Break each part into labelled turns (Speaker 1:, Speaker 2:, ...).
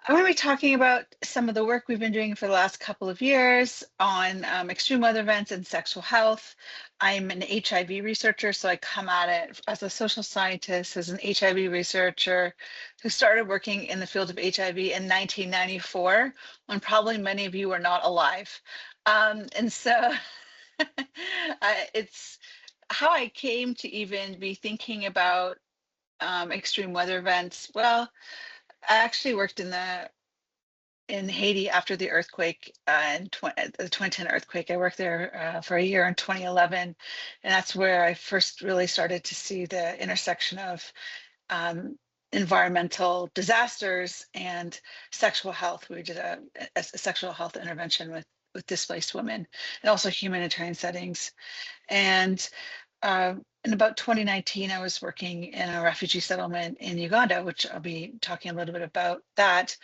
Speaker 1: I'm going to be talking about some of the work we've been doing for the last couple of years on extreme weather events and sexual health. I'm an HIV researcher, so I come at it as a social scientist, as an HIV researcher who started working in the field of HIV in 1994, when probably many of you were not alive. And so it's how I came to even be thinking about extreme weather events. Well, I actually worked in Haiti after the earthquake, the 2010 earthquake. I worked there for a year in 2011, and that's where I first really started to see the intersection of environmental disasters and sexual health. We did a sexual health intervention with displaced women, and also humanitarian settings. And in about 2019, I was working in a refugee settlement in Uganda, which I'll be talking a little bit about that.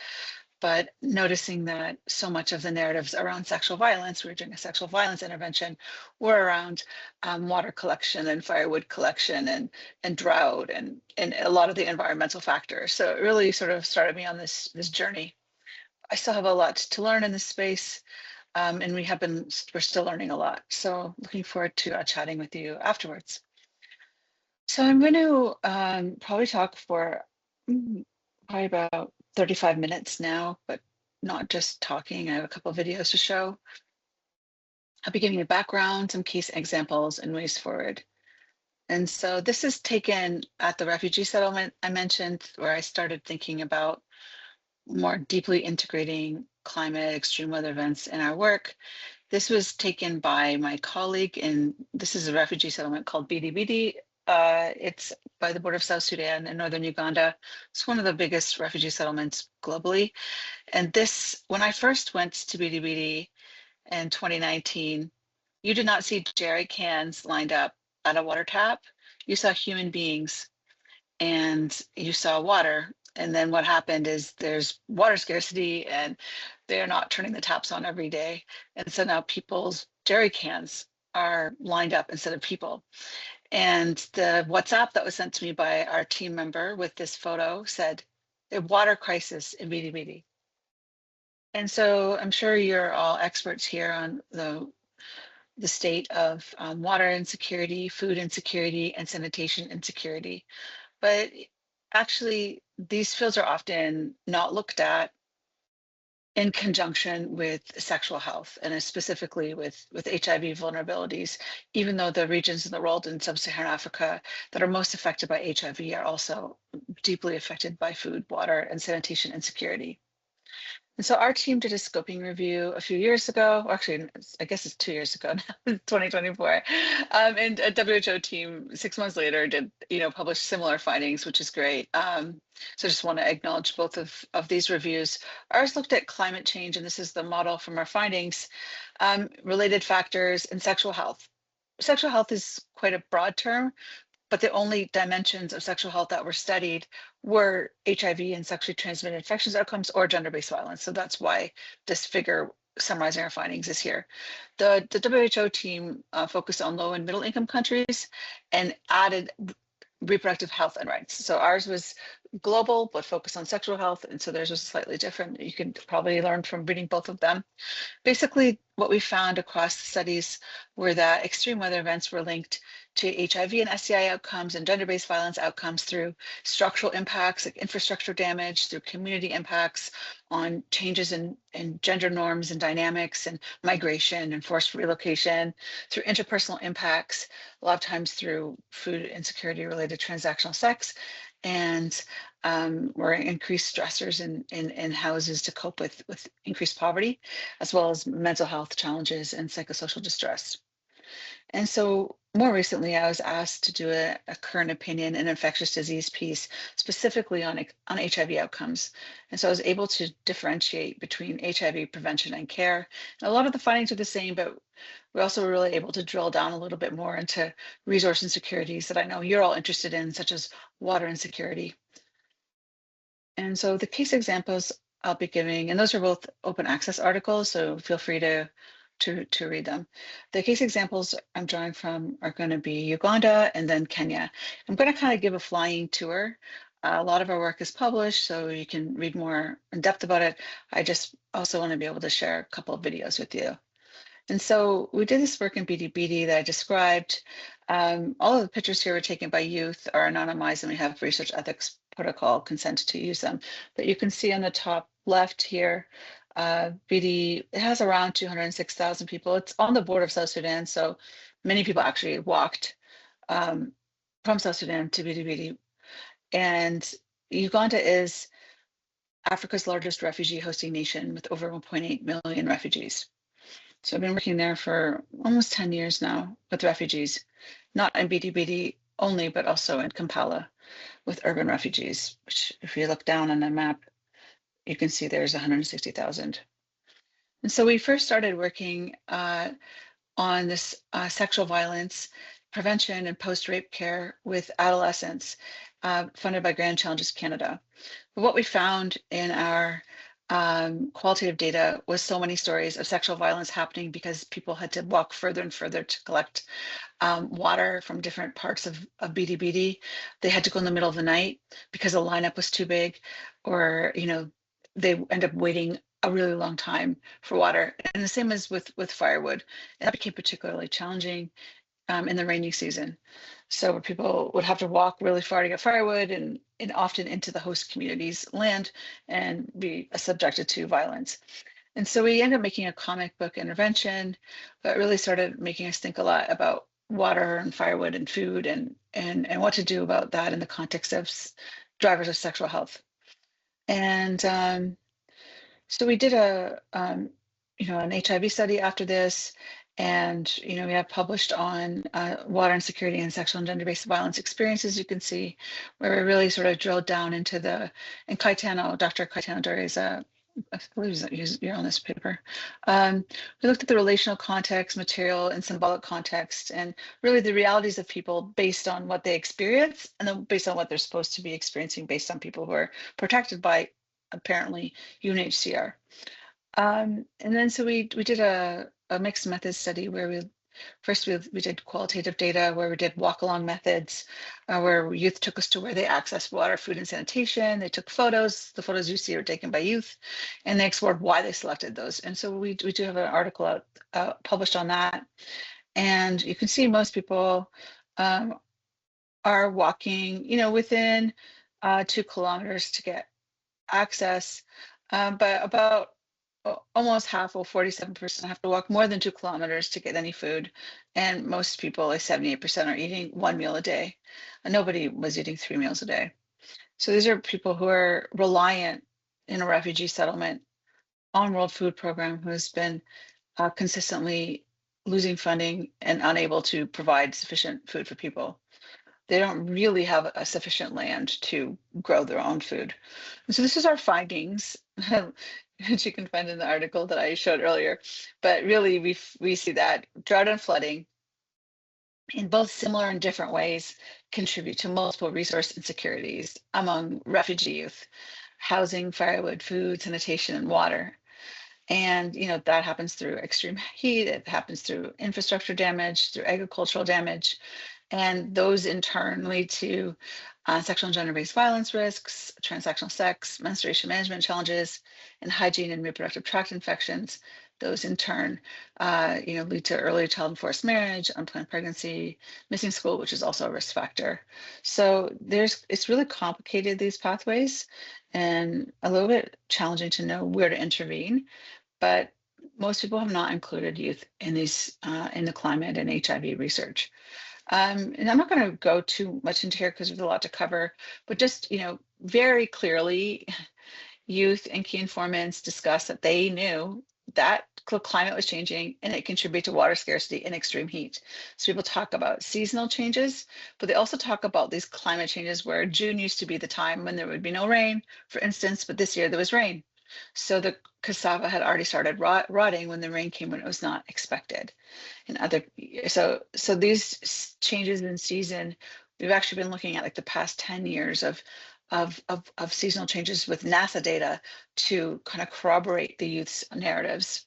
Speaker 1: But noticing that so much of the narratives around sexual violence, we were doing a sexual violence intervention, were around water collection and firewood collection and drought and a lot of the environmental factors. So it really sort of started me on this journey. I still have a lot to learn in this space, and we're still learning a lot. So looking forward to chatting with you afterwards. So I'm going to probably talk for probably about 35 minutes now, but not just talking. I have a couple of videos to show. I'll be giving you a background, some case examples, and ways forward. And so this is taken at the refugee settlement I mentioned, where I started thinking about more deeply integrating climate, extreme weather events in our work. This was taken by my colleague, and this is a refugee settlement called Bidi. It's by the border of South Sudan and northern Uganda. It's one of the biggest refugee settlements globally. And this, when I first went to Bidi in 2019, you did not see jerry cans lined up at a water tap. You saw human beings and you saw water. And then what happened is there's water scarcity and they're not turning the taps on every day. And so now people's jerry cans are lined up instead of people. And the WhatsApp that was sent to me by our team member with this photo said, a water crisis in Bidi. And so I'm sure you're all experts here on the state of water insecurity, food insecurity, and sanitation insecurity. But actually, these fields are often not looked at in conjunction with sexual health, and specifically with HIV vulnerabilities, even though the regions in the world in sub-Saharan Africa that are most affected by HIV are also deeply affected by food, water, and sanitation insecurity. And so our team did a scoping review a few years ago, or actually, I guess it's 2 years ago now, 2024. And a WHO team 6 months later did, publish similar findings, which is great. So I just want to acknowledge both of these reviews. Ours looked at climate change, and this is the model from our findings, related factors, and sexual health. Sexual health is quite a broad term, but the only dimensions of sexual health that were studied were HIV and sexually transmitted infections outcomes or gender-based violence. So that's why this figure summarizing our findings is here. The WHO team focused on low and middle income countries and added reproductive health and rights. So ours was global, but focused on sexual health. And so theirs was slightly different. You can probably learn from reading both of them. Basically, what we found across the studies were that extreme weather events were linked to HIV and STI outcomes and gender-based violence outcomes through structural impacts like infrastructure damage, through community impacts on changes in gender norms and dynamics and migration and forced relocation, through interpersonal impacts, a lot of times through food insecurity related transactional sex, and or increased stressors in houses to cope with increased poverty, as well as mental health challenges and psychosocial distress. And so more recently, I was asked to do a current opinion and infectious disease piece specifically on HIV outcomes. And so I was able to differentiate between HIV prevention and care. And a lot of the findings are the same, but we also were really able to drill down a little bit more into resource insecurities that I know you're all interested in, such as water insecurity. And so the case examples I'll be giving, and those are both open access articles, so feel free to read them. The case examples I'm drawing from are going to be Uganda and then Kenya. I'm going to kind of give a flying tour A lot of our work is published, so you can read more in depth about it. I just also want to be able to share a couple of videos with you. And so we did this work in BD that I described. All of the pictures here were taken by youth, are anonymized, and we have research ethics protocol consent to use them. But you can see on the top left here, BD, it has around 206,000 people. It's on the border of South Sudan, so many people actually walked from South Sudan to BD. And Uganda is Africa's largest refugee hosting nation with over 1.8 million refugees. So I've been working there for almost 10 years now with refugees, not in BD only, but also in Kampala with urban refugees, which if you look down on the map, you can see there's 160,000. And so we first started working on this sexual violence prevention and post-rape care with adolescents funded by Grand Challenges Canada. But what we found in our qualitative data was so many stories of sexual violence happening because people had to walk further and further to collect water from different parts of BD. They had to go in the middle of the night because the lineup was too big, or they end up waiting a really long time for water. And the same as with firewood. And that became particularly challenging in the rainy season. So people would have to walk really far to get firewood and often into the host community's land and be subjected to violence. And so we ended up making a comic book intervention that really started making us think a lot about water and firewood and food and what to do about that in the context of drivers of sexual health. And so we did an HIV study after this, and we have published on water insecurity and sexual and gender-based violence experiences. You can see where we really sort of drilled down into and Dr. Caetano Dore is I believe you're on this paper. We looked at the relational context, material, and symbolic context, and really the realities of people based on what they experience, and then based on what they're supposed to be experiencing based on people who are protected by apparently UNHCR. And then so we did a mixed methods study where we did qualitative data, where we did walk along methods, where youth took us to where they accessed water, food, and sanitation. They took photos. The photos you see are taken by youth, and they explored why they selected those. And so we do have an article out published on that. And you can see most people are walking, within 2 kilometers to get access, but about almost half, 47%, have to walk more than 2 kilometers to get any food. And most people, like 78%, are eating 1 meal a day. And nobody was eating 3 meals a day. So these are people who are reliant in a refugee settlement on World Food Program, who has been consistently losing funding and unable to provide sufficient food for people. They don't really have a sufficient land to grow their own food. And so this is our findings, which you can find in the article that I showed earlier. But really, we see that drought and flooding, in both similar and different ways, contribute to multiple resource insecurities among refugee youth: housing, firewood, food, sanitation, and water. And that happens through extreme heat. It happens through infrastructure damage, through agricultural damage. And those in turn lead to sexual and gender-based violence risks, transactional sex, menstruation management challenges, and hygiene and reproductive tract infections. Those in turn, lead to early child and forced marriage, unplanned pregnancy, missing school, which is also a risk factor. So it's really complicated, these pathways, and a little bit challenging to know where to intervene. But most people have not included youth in these in the climate and HIV research. And I'm not going to go too much into here because there's a lot to cover, but just, very clearly, youth and key informants discussed that they knew that climate was changing and it contributed to water scarcity and extreme heat. So people talk about seasonal changes, but they also talk about these climate changes where June used to be the time when there would be no rain, for instance, but this year there was rain. So the cassava had already started rotting when the rain came when it was not expected. So these changes in season, we've actually been looking at like the past 10 years of seasonal changes with NASA data to kind of corroborate the youth's narratives.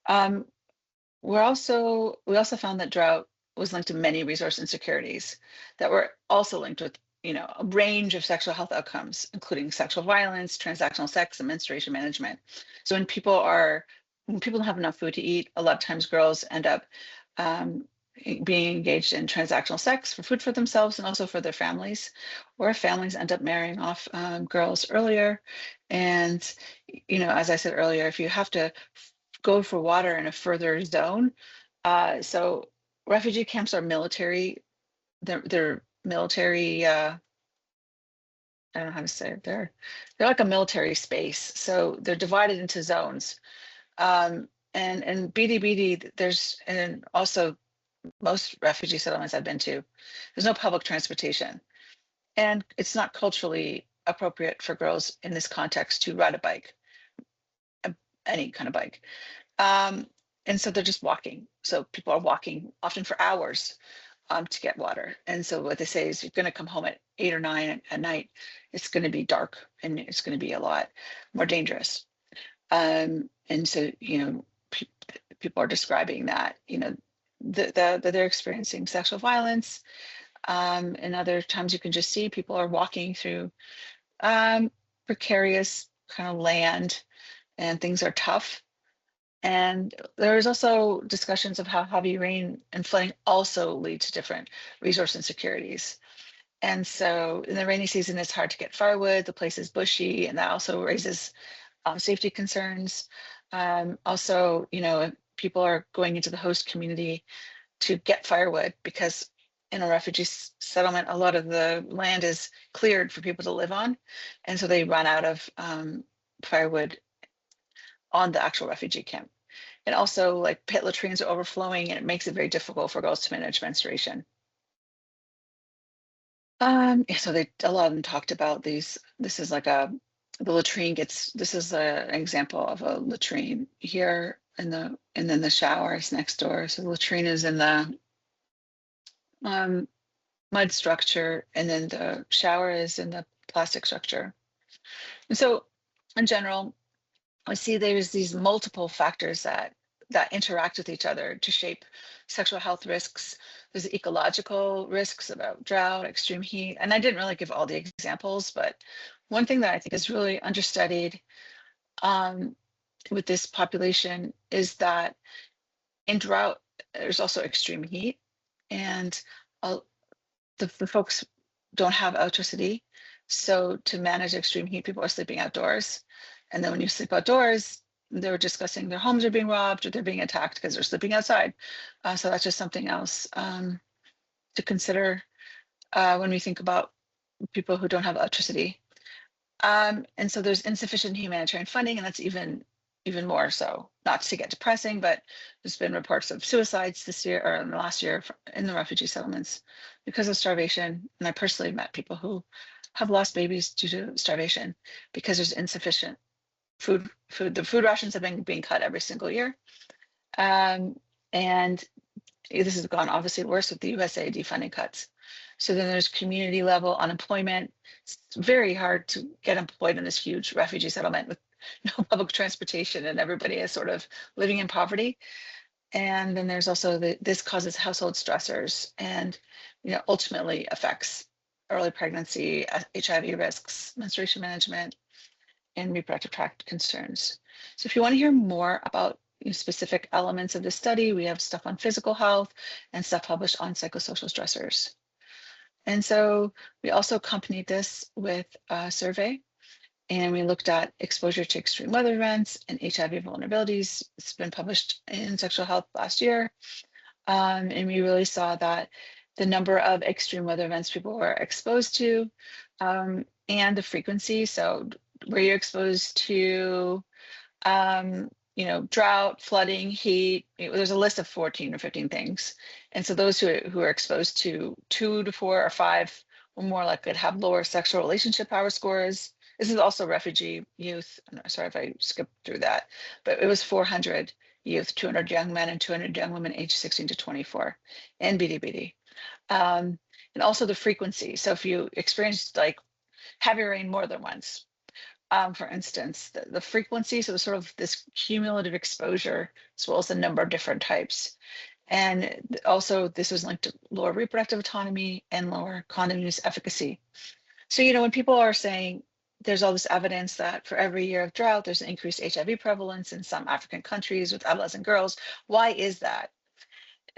Speaker 1: We also found that drought was linked to many resource insecurities that were also linked with a range of sexual health outcomes, including sexual violence, transactional sex, and menstruation management. So when people don't have enough food to eat, a lot of times girls end up being engaged in transactional sex for food for themselves and also for their families, or families end up marrying off girls earlier. And, as I said earlier, if you have to go for water in a further zone, so refugee camps are military, they're military, I don't know how to say it, they're like a military space. So they're divided into zones. And BD, and also most refugee settlements I've been to, there's no public transportation. And it's not culturally appropriate for girls in this context to ride a bike, any kind of bike. And so they're just walking. So people are walking often for hours to get water. And so what they say is you're going to come home at 8 or 9 at night. It's going to be dark and it's going to be a lot more dangerous. And so, people are describing that, that they're experiencing sexual violence. And other times you can just see people are walking through precarious kind of land and things are tough. And there's also discussions of how heavy rain and flooding also lead to different resource insecurities. And so in the rainy season, it's hard to get firewood, the place is bushy, and that also raises safety concerns. Also, people are going into the host community to get firewood because in a refugee settlement, a lot of the land is cleared for people to live on. And so they run out of firewood on the actual refugee camp. And also like pit latrines are overflowing and it makes it very difficult for girls to manage menstruation. So a lot of them talked about these, this is like the latrine this is an example of a latrine here and then the shower is next door. So the latrine is in the mud structure and then the shower is in the plastic structure. And so in general, I see there's these multiple factors that interact with each other to shape sexual health risks. There's ecological risks about drought, extreme heat, and I didn't really give all the examples, but one thing that I think is really understudied with this population is that in drought, there's also extreme heat, and the folks don't have electricity. So to manage extreme heat, people are sleeping outdoors. And then when you sleep outdoors, they were discussing their homes are being robbed or they're being attacked because they're sleeping outside. So that's just something else to consider when we think about people who don't have electricity. And so there's insufficient humanitarian funding, and that's even more so. Not to get depressing, but there's been reports of suicides this year or in the last year in the refugee settlements because of starvation. And I personally met people who have lost babies due to starvation because there's insufficient food. The food rations have been being cut every single year. And this has gone obviously worse with the USAID funding cuts. So then there's community level unemployment. It's very hard to get employed in this huge refugee settlement with no public transportation and everybody is sort of living in poverty. And then there's also this causes household stressors and ultimately affects early pregnancy, HIV risks, menstruation management, and reproductive tract concerns. So if you want to hear more about specific elements of the study, we have stuff on physical health and stuff published on psychosocial stressors. And so we also accompanied this with a survey, and we looked at exposure to extreme weather events and HIV vulnerabilities. It's been published in Sexual Health last year. And we really saw that the number of extreme weather events people were exposed to and the frequency. So were you exposed to drought, flooding, heat? There's a list of 14 or 15 things. And so those who are exposed to 2 to 4 or 5 were more likely to have lower sexual relationship power scores. This is also refugee youth. I'm sorry if I skipped through that, but it was 400 youth, 200 young men and 200 young women aged 16 to 24 in BDBD. And also the frequency. So if you experienced like heavy rain more than once, for instance, the frequency, so sort of this cumulative exposure, as well as the number of different types. And also this was linked to lower reproductive autonomy and lower condom use efficacy. So, when people are saying there's all this evidence that for every year of drought, there's an increased HIV prevalence in some African countries with adolescent girls, why is that?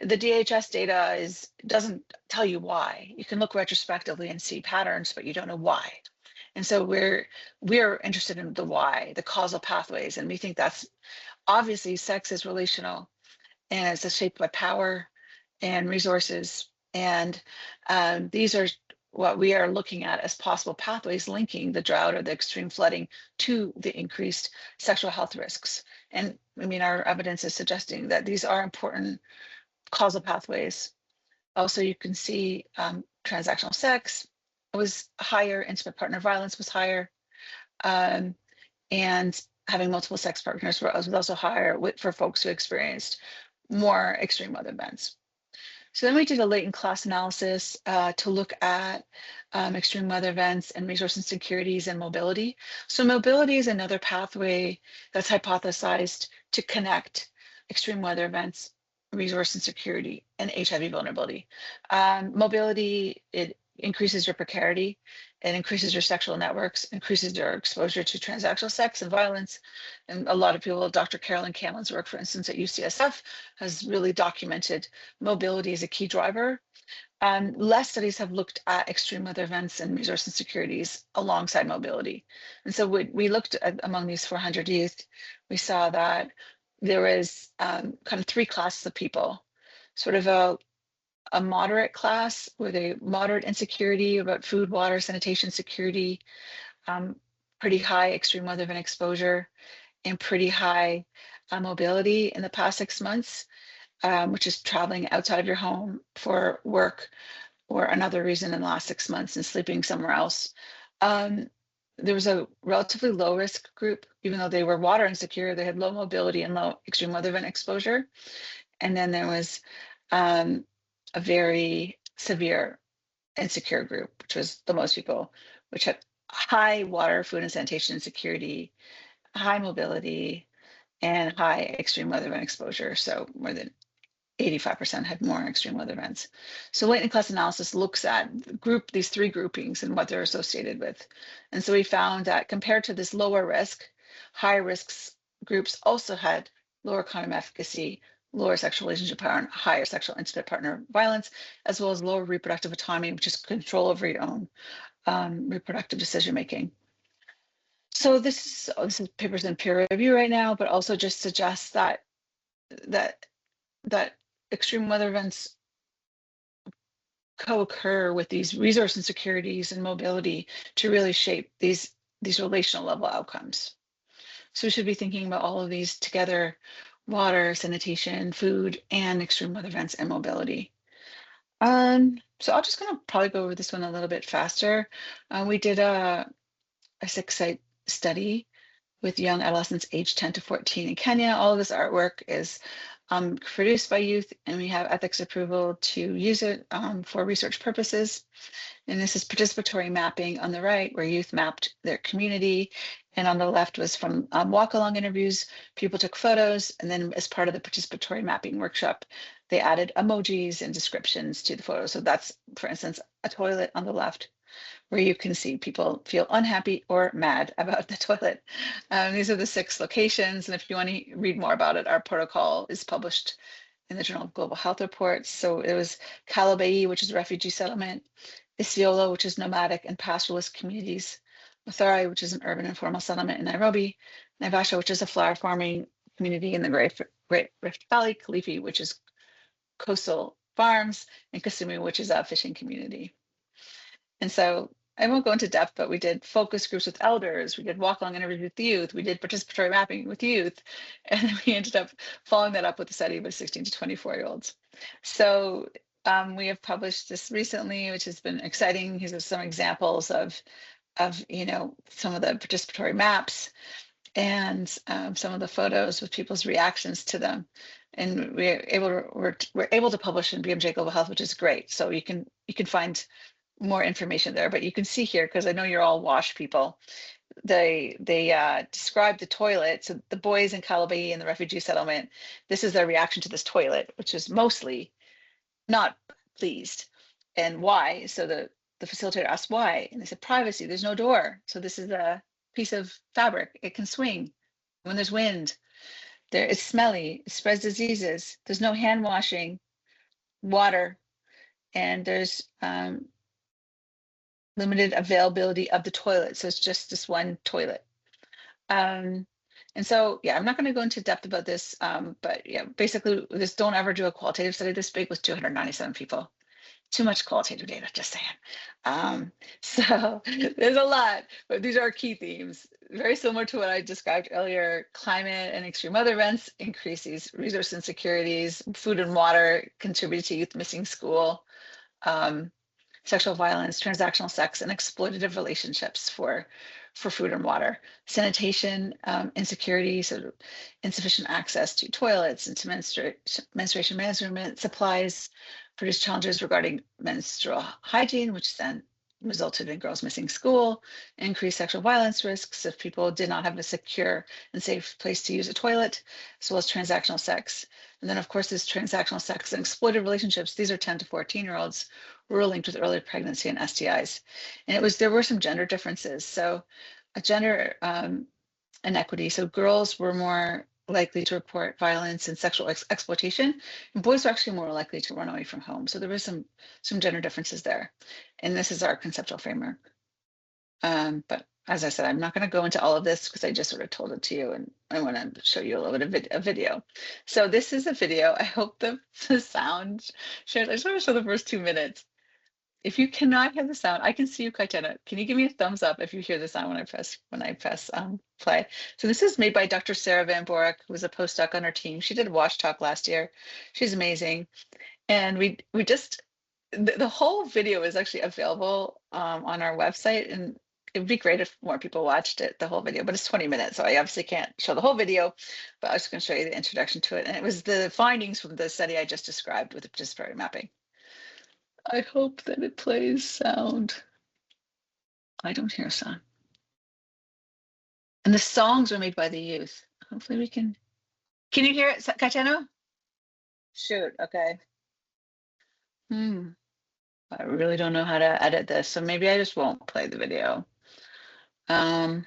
Speaker 1: The DHS data doesn't tell you why. You can look retrospectively and see patterns, but you don't know why. And so we're interested in the why, the causal pathways, and we think that's obviously sex is relational and it's shaped by power and resources. And these are what we are looking at as possible pathways linking the drought or the extreme flooding to the increased sexual health risks. And I mean, our evidence is suggesting that these are important causal pathways. Also, you can see transactional sex was higher, intimate partner violence was higher, and having multiple sex partners was also higher for folks who experienced more extreme weather events. So then we did a latent class analysis to look at extreme weather events and resource insecurities and mobility. So mobility is another pathway that's hypothesized to connect extreme weather events, resource insecurity, and HIV vulnerability. Mobility, it increases your precarity, it increases your sexual networks, increases your exposure to transactional sex and violence. And a lot of people, Dr. Carolyn Cameron's work, for instance, at UCSF, has really documented mobility as a key driver. Less studies have looked at extreme weather events and resource insecurities alongside mobility. And so we looked at among these 400 youth, we saw that there was kind of three classes of people, sort of a moderate class with a moderate insecurity about food, water, sanitation, security, pretty high extreme weather event exposure, and pretty high mobility in the past 6 months, which is traveling outside of your home for work or another reason in the last 6 months and sleeping somewhere else. There was a relatively low risk group, even though they were water insecure, they had low mobility and low extreme weather event exposure. And then there was a very severe insecure group, which was the most people, which had high water, food, and sanitation insecurity, high mobility, and high extreme weather event exposure. So more than 85% had more extreme weather events. So latent class analysis looks at these three groupings and what they're associated with. And so we found that compared to this lower risk, high risks groups also had lower condom efficacy, lower sexual relationship power, and higher sexual intimate partner violence, as well as lower reproductive autonomy, which is control over your own reproductive decision making. So this is papers in peer review right now, but also just suggests that extreme weather events co-occur with these resource insecurities and mobility to really shape these relational level outcomes. So we should be thinking about all of these together: water, sanitation, food, and extreme weather events and mobility. So I'm just gonna probably go over this one a little bit faster. We did a 6-site study with young adolescents aged 10 to 14 in Kenya. All of this artwork is produced by youth, and we have ethics approval to use it for research purposes. And this is participatory mapping on the right, where youth mapped their community. And on the left was from walk-along interviews. People took photos, and then as part of the participatory mapping workshop, they added emojis and descriptions to the photos. So that's, for instance, a toilet on the left, where you can see people feel unhappy or mad about the toilet. These are the 6 locations. And if you want to read more about it, our protocol is published in the Journal of Global Health Reports. So it was Kalobei, which is a refugee settlement, Isiolo, which is nomadic and pastoralist communities, Mathare, which is an urban informal settlement in Nairobi, Naivasha, which is a flower farming community in the Great Rift Valley, Kilifi, which is coastal farms, and Kisumu, which is a fishing community. And so I won't go into depth, but we did focus groups with elders, we did walk-along interviews with youth, we did participatory mapping with youth, and then we ended up following that up with a study with 16 to 24-year-olds. So we have published this recently, which has been exciting. These are some examples of some of the participatory maps and some of the photos with people's reactions to them. And we're able to publish in BMJ Global Health, which is great. So you can find more information there, but you can see here, because I know you're all WASH people, they described the toilet. So the boys in Calabi in the refugee settlement, this is their reaction to this toilet, which is mostly not pleased. And why? So the facilitator asked why, and they said privacy. There's no door, so this is a piece of fabric. It can swing when there's wind. There, it's smelly. It spreads diseases. There's no hand washing, water, and there's limited availability of the toilet. So it's just this one toilet. And so, yeah, I'm not going to go into depth about this, but yeah, basically, this don't ever do a qualitative study this big with 297 people. Too much qualitative data, just saying. So there's a lot, but these are our key themes. Very similar to what I described earlier, climate and extreme weather events increase these resource insecurities, food and water contribute to youth missing school, sexual violence, transactional sex, and exploitative relationships for food and water. Sanitation, insecurity, so insufficient access to toilets and to menstruation management supplies produce challenges regarding menstrual hygiene, which then resulted in girls missing school, increased sexual violence risks if people did not have a secure and safe place to use a toilet, as well as transactional sex. And then, of course, this transactional sex and exploitive relationships. These are 10 to 14-year-olds who were linked with early pregnancy and STIs. And there were some gender differences. So a gender inequity. So girls were more likely to report violence and sexual exploitation, and boys were actually more likely to run away from home. So there was some gender differences there. And this is our conceptual framework. But as I said, I'm not going to go into all of this because I just sort of told it to you, and I want to show you a little bit of a video. So this is a video. I hope the sound shares. I just want to show the first 2 minutes. If you cannot hear the sound, I can see you, Kaitana. Can you give me a thumbs up if you hear the sound when I press play? So this is made by Dr. Sarah Van Borik, who was a postdoc on our team. She did a Wash Talk last year. She's amazing. And we just, the whole video is actually available on our website, and it would be great if more people watched it, the whole video, but it's 20 minutes, so I obviously can't show the whole video, but I was going to show you the introduction to it. And it was the findings from the study I just described with the participatory mapping. I hope that it plays sound. I don't hear sound. And the songs were made by the youth. Hopefully we can you hear it, Kaitano? Shoot, okay. I really don't know how to edit this, so maybe I just won't play the video. It's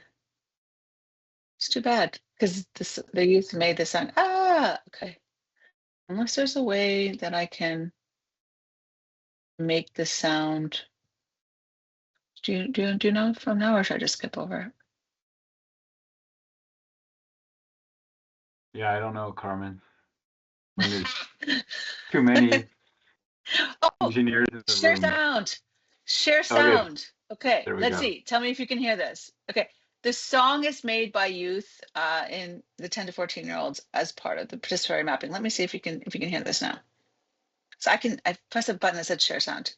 Speaker 1: too bad, because the youth made the sound. Okay. Unless there's a way that I can make the sound. Do you know from now, or should I just skip over it?
Speaker 2: Yeah, I don't know, Carmen. When there's too many engineers in the
Speaker 1: share
Speaker 2: room.
Speaker 1: sound. Share sound. Okay, let's
Speaker 2: go.
Speaker 1: see. Tell me if you can hear this. Okay, the song is made by youth in the 10 to 14-year-olds as part of the participatory mapping. Let me see if you can hear this now. So I press a button that said share sound.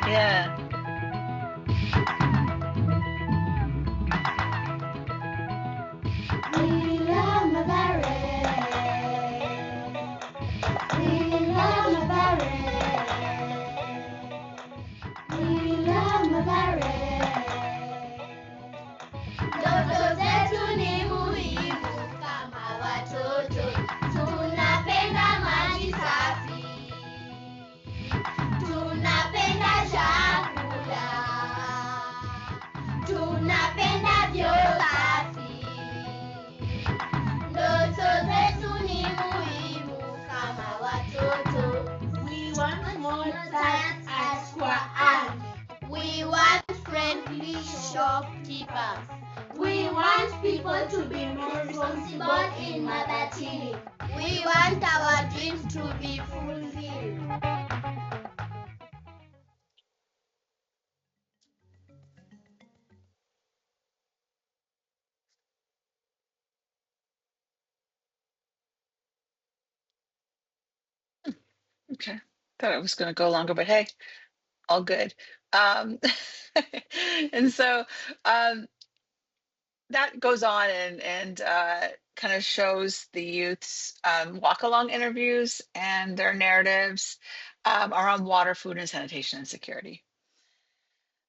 Speaker 1: Yeah.
Speaker 3: Shopkeepers. We want people to be more responsible in mother teaching. We want our dreams to be fulfilled.
Speaker 1: Okay. Thought I was going to go longer, but hey, all good. And so that goes on, and kind of shows the youth's walk-along interviews and their narratives around water, food, and sanitation and security.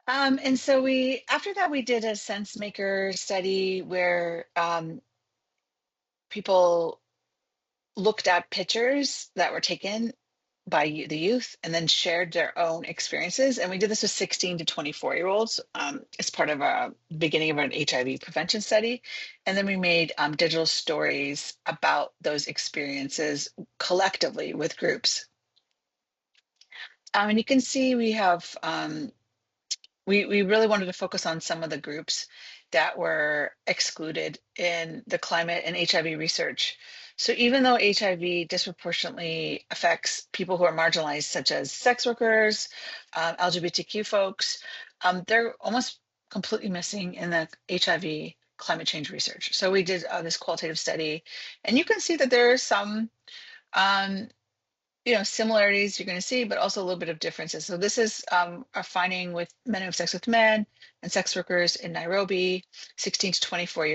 Speaker 1: And so after that, we did a sense maker study where people looked at pictures that were taken by the youth and then shared their own experiences. And we did this with 16 to 24-year-olds as part of a beginning of an HIV prevention study. And then we made digital stories about those experiences collectively with groups. And you can see we have, we really wanted to focus on some of the groups that were excluded in the climate and HIV research. So even though HIV disproportionately affects people who are marginalized, such as sex workers, LGBTQ folks, they're almost completely missing in the HIV climate change research. So we did this qualitative study, and you can see that there are some similarities you're going to see, but also a little bit of differences. So this is a finding with men who have sex with men and sex workers in Nairobi, 16 to 24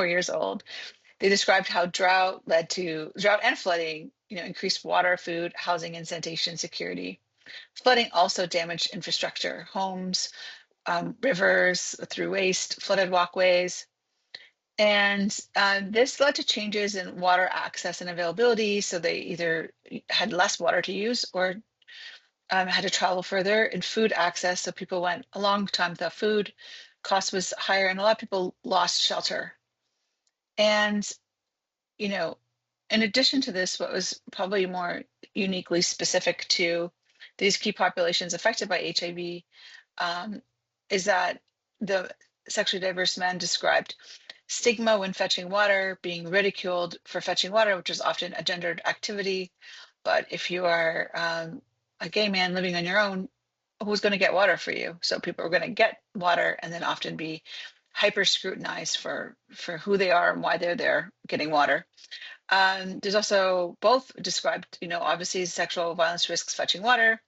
Speaker 1: years old. They described how drought and flooding, increased water, food, housing, and sanitation security. Flooding also damaged infrastructure, homes, rivers through waste, flooded walkways. And this led to changes in water access and availability. So they either had less water to use or had to travel further. In food access, so people went a long time without food. Cost was higher, and a lot of people lost shelter. And, in addition to this, what was probably more uniquely specific to these key populations affected by HIV is that the sexually diverse men described stigma when fetching water, being ridiculed for fetching water, which is often a gendered activity. But if you are a gay man living on your own, who's going to get water for you? So people are going to get water and then often be hyper scrutinized for who they are and why they're there getting water. There's also both described, obviously sexual violence risks fetching water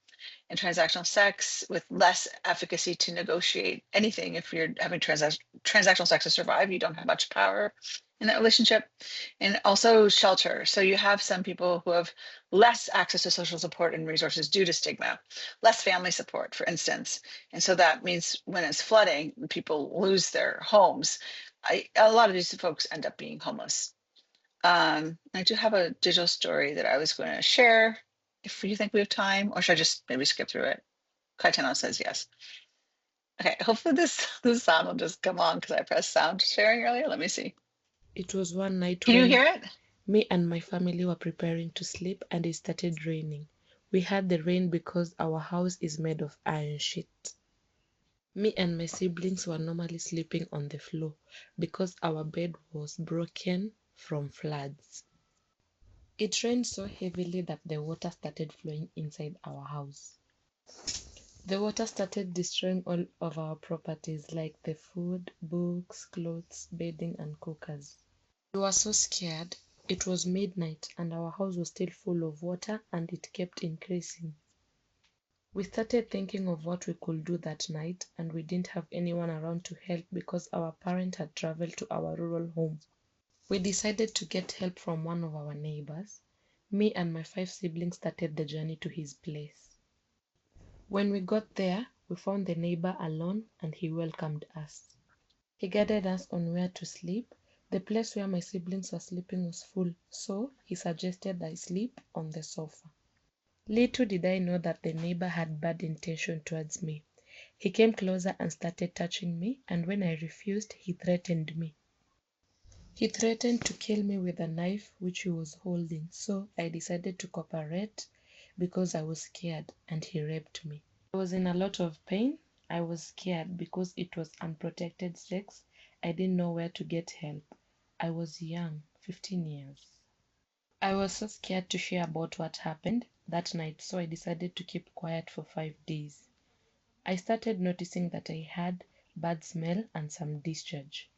Speaker 1: and transactional sex with less efficacy to negotiate anything. If you're having transactional sex to survive, you don't have much power in that relationship. And also shelter. So you have some people who have less access to social support and resources due to stigma, less family support, for instance. And so that means when it's flooding, people lose their homes. A lot of these folks end up being homeless. I do have a digital story that I was going to share if you think we have time, or should I just maybe skip through it? Kaitano says yes. Okay, hopefully this sound will just come on because I pressed sound sharing earlier. Let me see.
Speaker 4: It was one night
Speaker 1: Can you
Speaker 4: when
Speaker 1: hear it?
Speaker 4: me and my family were preparing to sleep and it started raining. We had the rain because our house is made of iron sheet. Me and my siblings were normally sleeping on the floor because our bed was broken from floods. It rained so heavily that the water started flowing inside our house. The water started destroying all of our properties like the food, books, clothes, bedding, and cookers. We were so scared. It was midnight and our house was still full of water and it kept increasing. We started thinking of what we could do that night and we didn't have anyone around to help because our parent had traveled to our rural home. We decided to get help from one of our neighbors. Me and my 5 siblings started the journey to his place. When we got there, we found the neighbor alone and he welcomed us. He guided us on where to sleep. The place where my siblings were sleeping was full, so he suggested I sleep on the sofa. Little did I know that the neighbor had bad intention towards me. He came closer and started touching me, and when I refused, he threatened me. He threatened to kill me with a knife which he was holding, so I decided to cooperate because I was scared and he raped me. I was in a lot of pain. I was scared because it was unprotected sex. I didn't know where to get help. I was young, 15 years. I was so scared to share about what happened that night, so I decided to keep quiet for 5 days. I started noticing that I had bad smell and some discharge.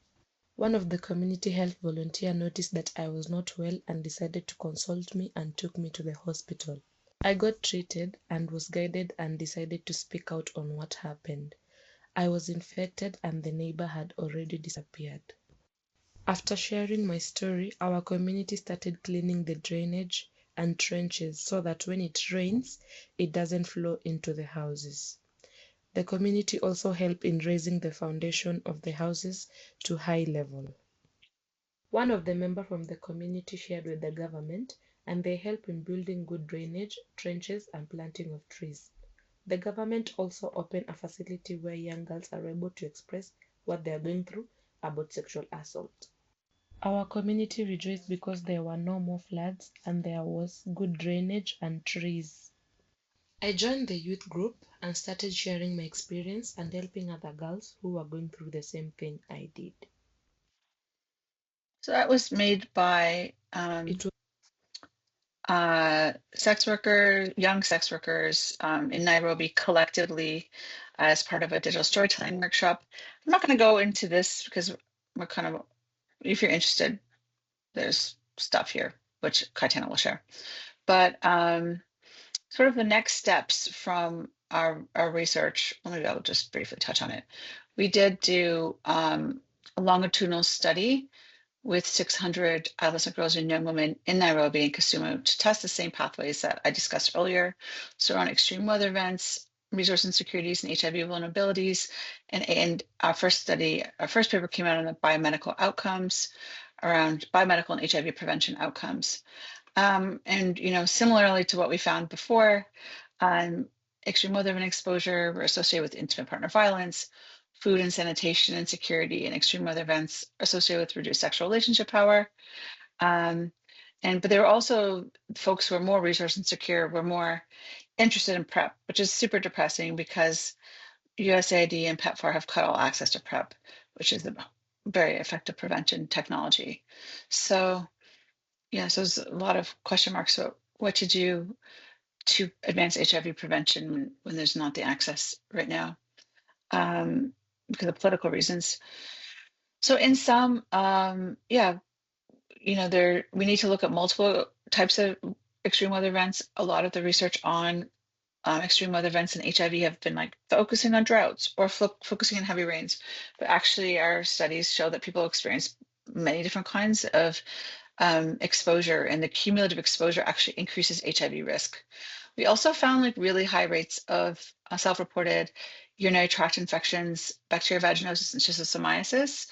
Speaker 4: One of the community health volunteers noticed that I was not well and decided to consult me and took me to the hospital. I got treated and was guided and decided to speak out on what happened. I was infected and the neighbor had already disappeared. After sharing my story, our community started cleaning the drainage and trenches so that when it rains, it doesn't flow into the houses. The community also helped in raising the foundation of the houses to high level. One of the members from the community shared with the government, and they help in building good drainage, trenches, and planting of trees. The government also opened a facility where young girls are able to express what they are going through about sexual assault. Our community rejoiced because there were no more floods and there was good drainage and trees. I joined the youth group and started sharing my experience and helping other girls who were going through the same thing I did.
Speaker 1: So that was made by
Speaker 4: It was
Speaker 1: sex workers, young sex workers in Nairobi collectively as part of a digital storytelling workshop. I'm not going to go into this because we're kind of, if you're interested, there's stuff here, which Kaitana will share. But sort of the next steps from our research, maybe I'll just briefly touch on it. We did do a longitudinal study with 600 adolescent girls and young women in Nairobi and Kisumu to test the same pathways that I discussed earlier. So around extreme weather events, resource insecurities, and HIV vulnerabilities. And our first study, our first paper came out on the biomedical outcomes around biomedical and HIV prevention outcomes. And similarly to what we found before, extreme weather event exposure were associated with intimate partner violence, food and sanitation insecurity, and extreme weather events associated with reduced sexual relationship power. But there were also folks who are more resource insecure, were more interested in PrEP, which is super depressing because USAID and PEPFAR have cut all access to PrEP, which is a very effective prevention technology. So yeah, so there's a lot of question marks about what to do to advance HIV prevention when there's not the access right now because of political reasons. So in some, we need to look at multiple types of extreme weather events. A lot of the research on extreme weather events and HIV have been like focusing on droughts or focusing on heavy rains, but actually our studies show that people experience many different kinds of exposure, and the cumulative exposure actually increases HIV risk. We also found like really high rates of self-reported urinary tract infections, bacterial vaginosis, and schistosomiasis.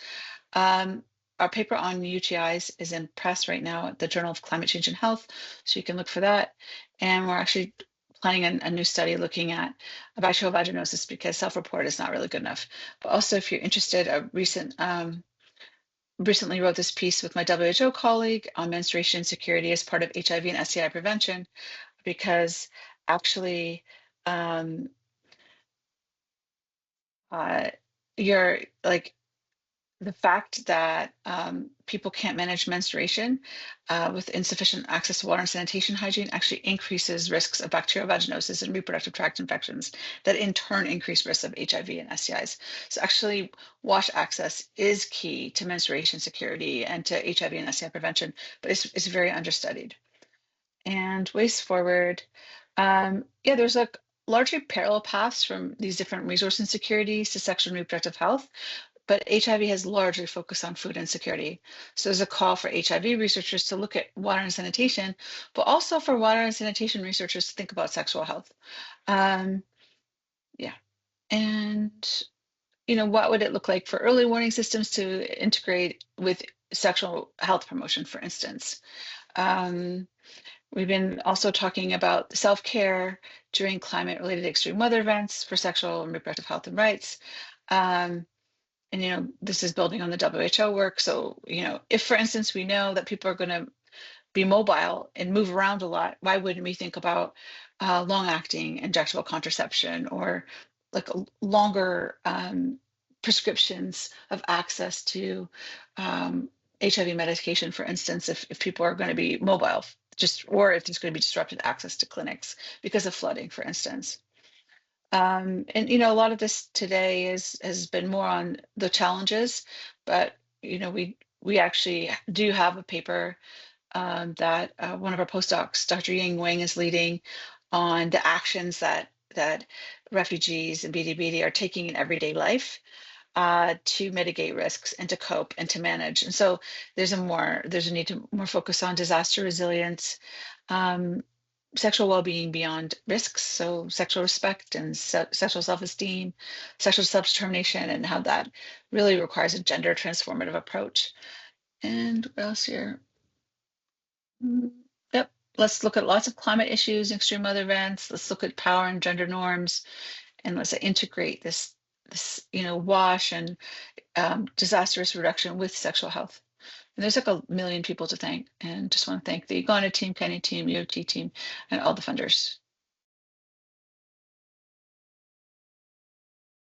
Speaker 1: Our paper on UTIs is in press right now at the Journal of Climate Change and Health, so you can look for that. And we're actually planning a new study looking at bacterial vaginosis because self-report is not really good enough. But also, if you're interested, a recently wrote this piece with my WHO colleague on menstruation insecurity as part of HIV and STI prevention, because actually you're like the fact that people can't manage menstruation with insufficient access to water and sanitation hygiene actually increases risks of bacterial vaginosis and reproductive tract infections that in turn increase risks of HIV and STIs. So actually wash access is key to menstruation security and to HIV and STI prevention, but it's very understudied. And ways forward, there's like largely parallel paths from these different resource insecurities to sexual and reproductive health, but HIV has largely focused on food insecurity. So there's a call for HIV researchers to look at water and sanitation, but also for water and sanitation researchers to think about sexual health. And what would it look like for early warning systems to integrate with sexual health promotion, for instance? We've been also talking about self-care during climate-related extreme weather events for sexual and reproductive health and rights. And this is building on the WHO work. So, if, for instance, we know that people are going to be mobile and move around a lot, why wouldn't we think about long-acting injectable contraception or like longer prescriptions of access to HIV medication, for instance, if people are going to be mobile, or if there's going to be disrupted access to clinics because of flooding, for instance. And a lot of this today has been more on the challenges, but we actually do have a paper that one of our postdocs, Dr. Ying Wang, is leading on the actions that refugees and BDBD are taking in everyday life to mitigate risks and to cope and to manage. And so there's a need to more focus on disaster resilience, sexual well-being beyond risks, so sexual respect and sexual self-esteem, sexual self-determination, and how that really requires a gender transformative approach. And what else here? Yep. Let's look at lots of climate issues, extreme weather events. Let's look at power and gender norms, and let's integrate this WASH and disaster risk reduction with sexual health. And there's like a million people to thank, and just want to thank the Uganda team, Kenya team, UOT team, and all the funders.